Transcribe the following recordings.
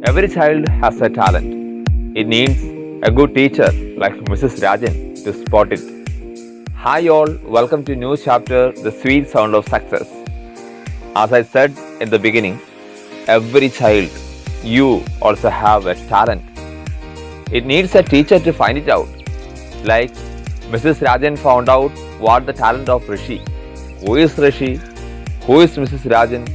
Every child has a talent. It needs a good teacher like Mrs. Rajan to spot it. Hi all, welcome to new chapter, The Sweet Sound of Success. As I said in the beginning, every child, you also have a talent. It needs a teacher to find it out. Like Mrs. Rajan found out what the talent of Rishi. Who is Rishi? Who is Mrs. Rajan?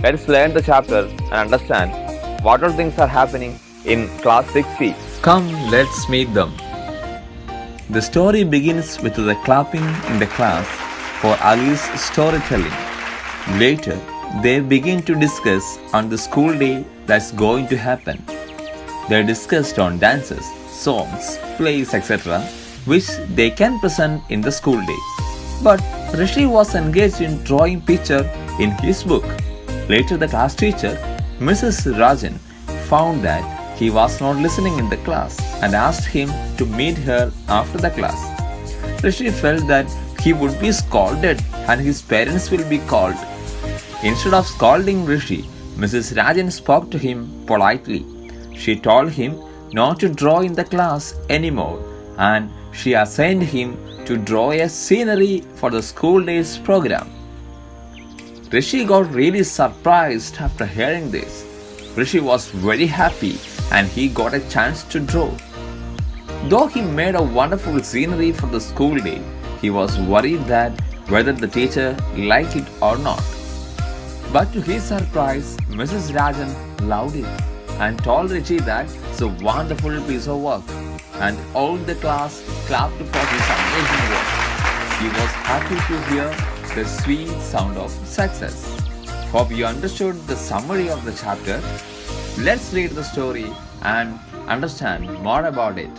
Let's learn the chapter and understand what all things are happening in class 6C. Come, let's meet them. The story begins with the clapping in the class for Ali's storytelling. Later, they begin to discuss on the school day that's going to happen. They discussed on dances, songs, plays, etc., which they can present in the school day. But Rishi was engaged in drawing picture in his book. Later, the class teacher, Mrs. Rajan, found that he was not listening in the class and asked him to meet her after the class. Rishi felt that he would be scolded and his parents will be called. Instead of scolding Rishi, Mrs. Rajan spoke to him politely. She told him not to draw in the class anymore and she assigned him to draw a scenery for the school day's program. Rishi got really surprised after hearing this. Rishi was very happy and he got a chance to draw. Though he made a wonderful scenery for the school day, he was worried that whether the teacher liked it or not. But to his surprise, Mrs. Rajan loved it and told Rishi that it's a wonderful piece of work. And all the class clapped for his amazing work. He was happy to hear the sweet sound of success. Hope you understood the summary of the chapter. Let's read the story and understand more about it.